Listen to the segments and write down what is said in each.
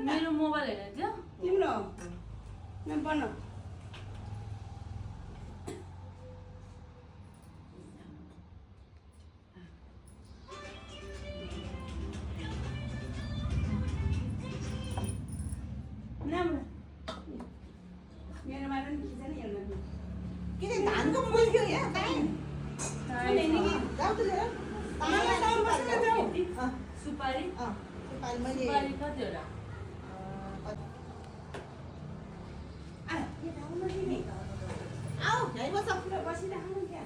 मेरो मोबाइल हेरेर थियो तिम्रो नबनाऊ धानको फुल थियो यहाँ सुपारी सुपारी कतिवटा आऊ यहीँ बस बसिराख्नु क्या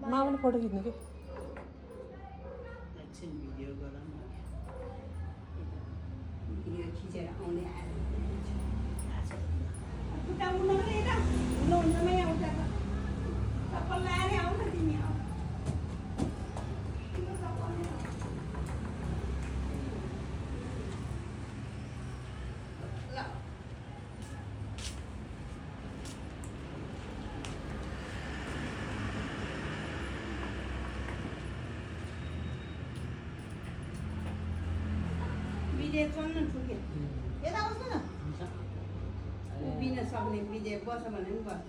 मामाले फोटो खिच्नु कि एकछिन भिडियो गरौँ न भिडियो खिचेर आउने आएर खुट्टा उड्नु पनि यता हुनुहुन्छ म यहाँ उता चप्पल लाएर आऊ न तिमी आऊ विजय चल्न ठुक्यो यता बस्नु न उभिन सक्ने विजय बस भने पनि बस्छ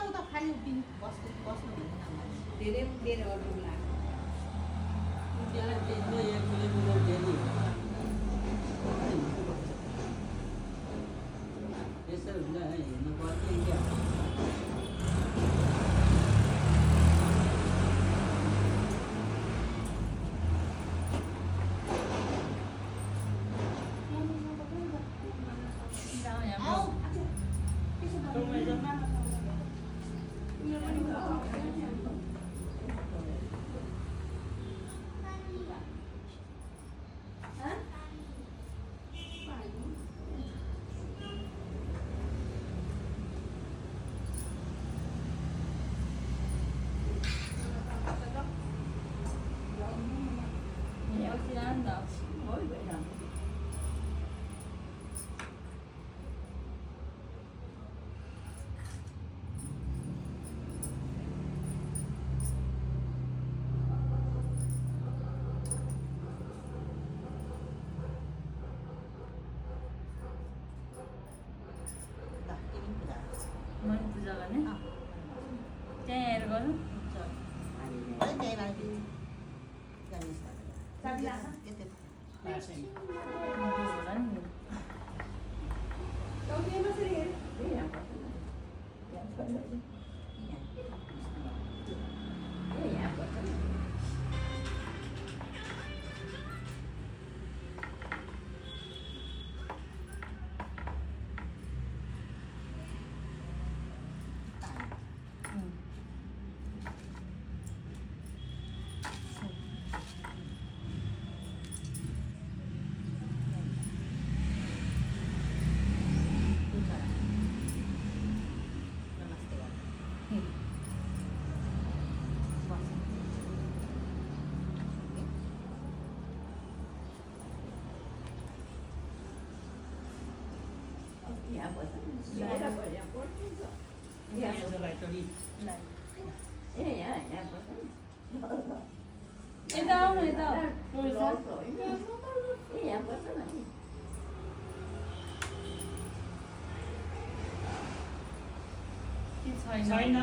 उता खालि उभिनु बस्नु हुँदैन धेरै उभिएर गर्नु लाग्छ मैले पूजा गर्ने त्यहाँ हेरेर गरौँ यता आउनु यता छैन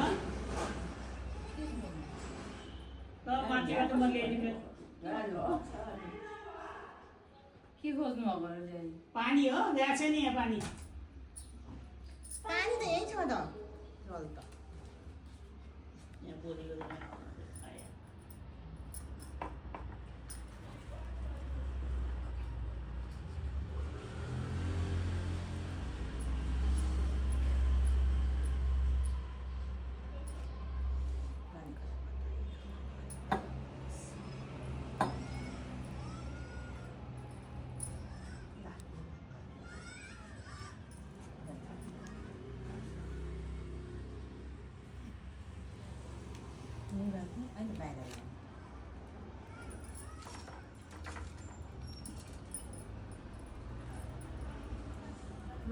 माथिबाट म ल्याइदिनु के खोज्नु भएको पानी हो ल्याएको छ नि यहाँ पानी पानी त यही छ त जल त यहाँ बोलेको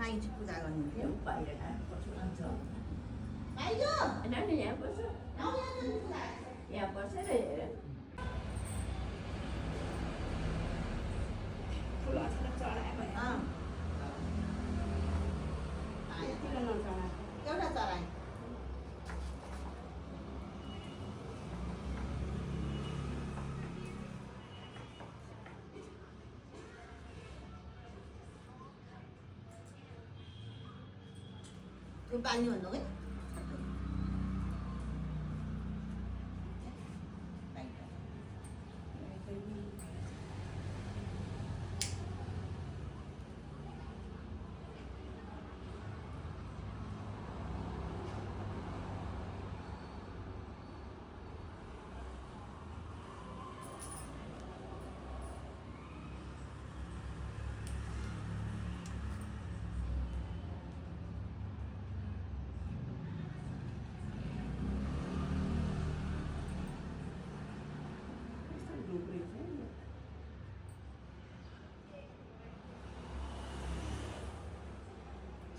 माई चाहिँ पूजा गर्नुहुन्थ्यो बाहिर पछि आउँछ आइजो नानी यहाँ बस्छ आऊ यहाँ जानु पूजा यहाँ बसेर हेर ठुलो अक्षर चढाएको किन नचढाएको? एउटा चढाएँ त्यो पानी भन्नु है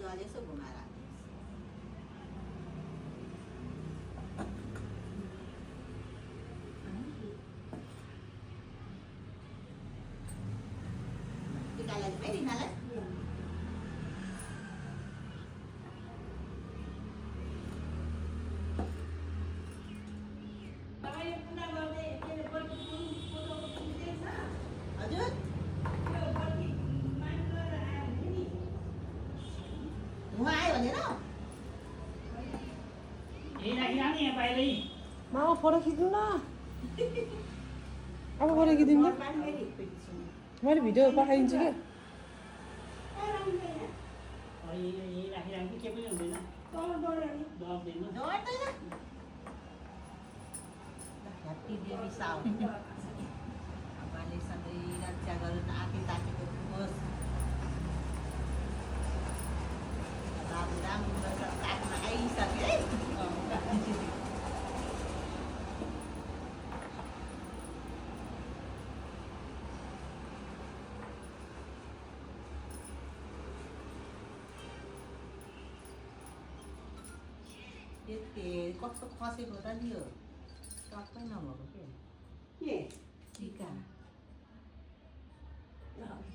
जले यसो घुमाएर टिकालाई है रिनालाई तपाईँ पूजा गर्दै के अरे बल्टी फोटो खिच्दैछ? हजुर त्यो बल्टी माथि लगेर आयो भने नि उहाँ आयो भनेर यही राखिरहनु यहाँ बाहिरै। मामा फोटो खिच्नु न अब फोटो खिचिदिनु त मैले भिडियो पठाइदिन्छु क्या यही राखिरहनु के पनि हुँदैन। दबाउँदैन। जोड्दैन ह्याप्पी बेबी साउ भगवानले सधैँ रक्षा गरून् आफै ताकेको होस् बाबु राम्रो काठमा आइसक्यो है कस्तो खसेको त नि यो टक्कै नभएको के के? टिका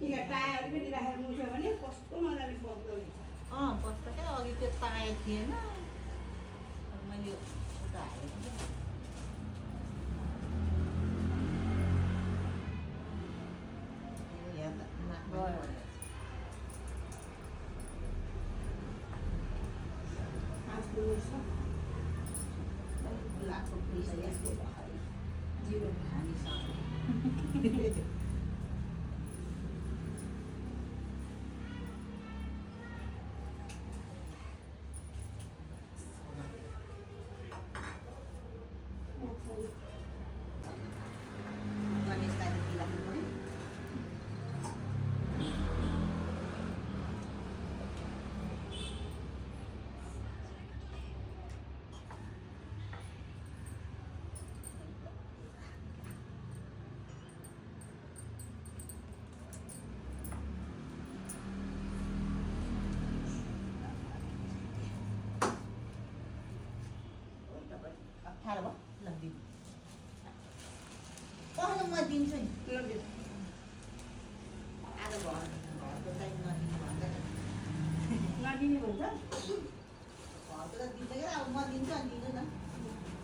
यहाँ टायर पनि राखेर मुछ्यो भने कस्तो मजाले बग्दो रहेछ। बस्छ क्या अघि त्यो ताय थिएन अब मैले उता हालेको क्या यहाँ त नाकमा परेको छ। गुलाबको फुल छ यस्तो भएकोले जीवन हामीसँग गणेशलाई दिइराख्नु पर्यो अप्ठ्यारो भयो ल दिनु पहिलो म दिन्छु नि आज घरको चाहिँ नदिनु भन्दैन नदिने भन्छ? घरको त दिँदैन अब म दिन्छु अनि दिनु न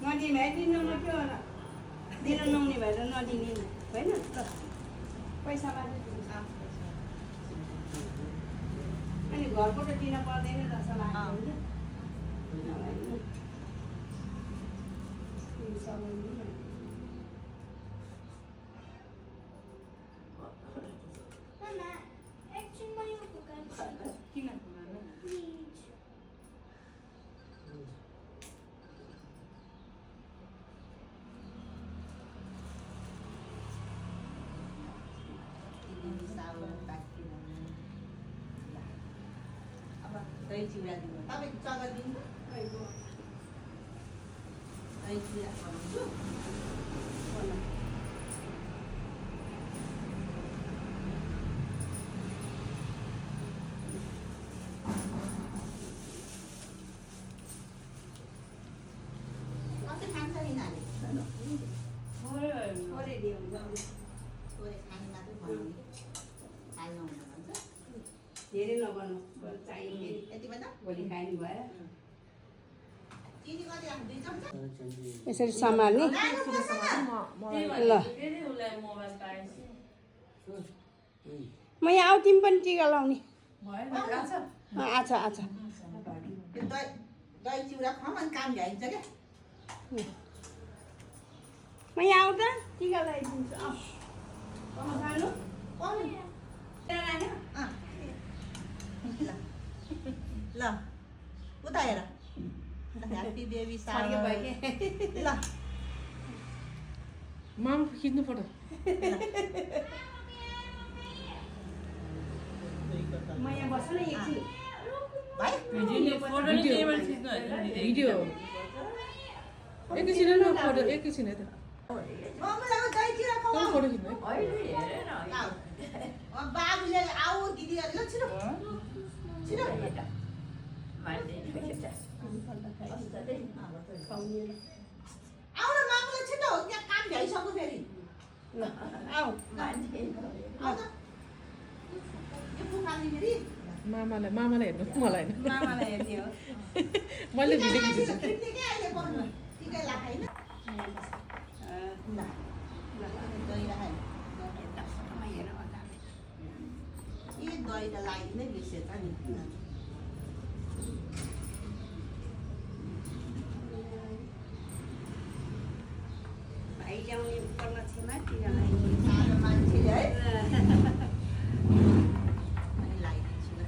नदिने भए दिनुमा के होला? दिन नहुने भएर नदिने नि, होइन? ल पैसा बाँच्यो अनि घरको त दिन पर्दैन जस्तो लाग्यो होइन? किन अब दही चिउरा दिनु तपाईँको चगर दिनु दही चिउरा बनाउँछु धेरै नबनाऊ चाहियो फेरि यति भन्दा भोलि खानु भयो चिनी कति राख्नु 2 चम्चा यसरी सम्हाल्ने ल फेरि उसलाई मोबाइल पाएपछि म यहाँ आऊ तिमी पनि टिका लाउने भयो नि आछ आच्छा आच्छा त्यो दही चिउरा खुवाऊँ अनि काम भ्याइन्छ क्या म यहाँ आऊ त टिका लगाइदिन्छु आऊ खानु पाउनु अँ ल उता हेर ह्याप्पी बेबी फर्के सावर भयो के ल मामा खिच्नु फोटो म यहाँ बस्न एकछिन भाइ भिडियो एकैछिन न फोटो एकैछिन है त मलाई दही चिउरा खुवाऊ फोटो खिच्नु है बाबुले आऊ दिदीहरू ल छिटो छिटो आऊ न मामुलाई छिटो यहाँ काम भ्याइसक्यो फेरि ल आऊ आऊ त यो पुखाल्ने फेरि मामालाई हेर्नु मलाई होइन मामालाई हेर्ने हो मैले भिडियो खिच्छु खिच्ने क्या अहिले बस्नु टिकै लाख होइन ल दही राख ए दही त लगाइदिनै बिर्सेछ नि भाइ ल्याउने पर्न छेमा टिका लगाइदिनु सानो मान्छेले है अनि लगाइदिन्छु ल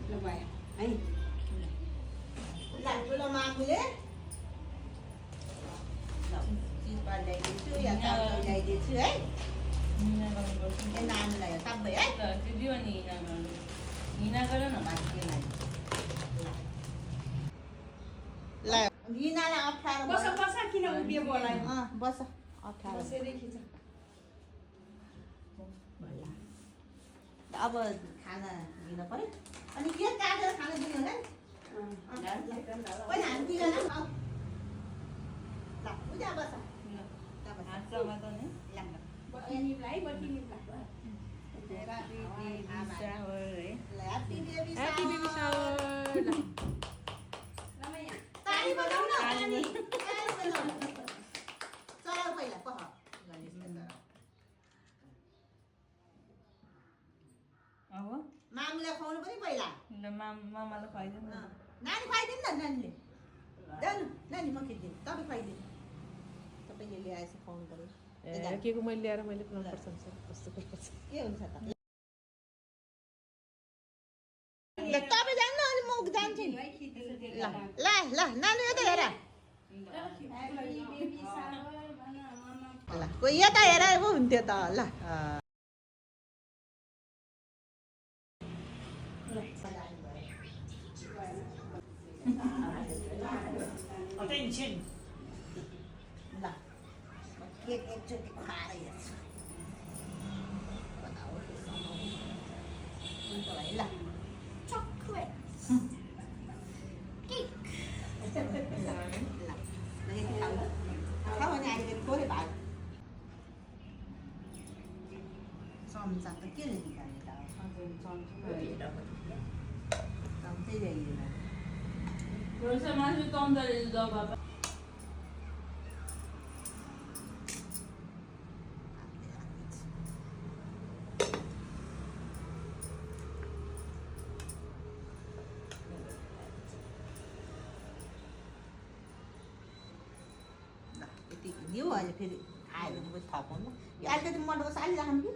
ल भयो है ल ठुलो मामुले चिजबार ल्याइदिन्छु या चामल ल्याइदिन्छु है ए नानीलाई सबै है दियो नि हिना गर न ल हिनालाई अप्ठ्यारो बस बस किन उभियो बोलाइ बस अप्ठ्यारो बसेरै खिच अब खाना दिन पर्यो अनि के काटेर खाना दिने होला नि पहिला हामी दिँदैन ल उता बस बटिनीलाई बटिनीलाई ह्याप्पी बेबी ह्याप्पी बेबी सावर ताली बजाऊ न ताली चलाऊ पहिला कह अब मामुलाई खुवाउनु पनि पहिला मामालाई खुवाइदिउँ न नानी खुवाइदिनु न नानीले जानु नानी म खिच्दिनु तपाईँ खुवाइदिनु तपाईँले ल्याएछ खुवाउनु पर्यो के को मैले ल्याएर मैले खुवाउनु पर्छ कस्तो पर्छ के हुन्छ त तपाईँ जानु अनि म जान्छु नि ल ल ल नानी यता हेर ल कोही यता हेर पो हुन्थ्यो त ल Attention. ल केक एकचोटि खाएर हेर्छु हुन्छ भाइ ल चक्लेट केक ल यति खाऊ खाऊ भने अहिले थोरै भात चम्चा त के निकाल्ने त चम्चै ल्याइदिनु मासु कम गरेर जाऊ बाबा यति दियो अहिले फेरि आयो भने पछि थपाउनु यो अलिकति मटको साली राख्नु कि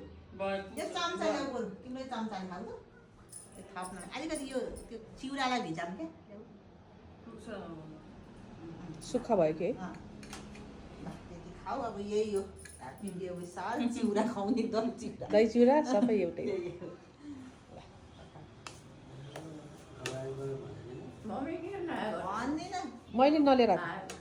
यो चम्चा ल्याउ बरु तिमीले चम्चाले खाऊ त थप्नु अलिकति यो त्यो चिउरालाई भिजाउँ क्या सुक्खा भयो कि ल त्यति खाऊ अब यही हो ह्याप्पी बेबी साल चिउरा खुवाउने दही चिउरा दही चिउरा सबै एउटै भन्दैन मैले नलिएर आएको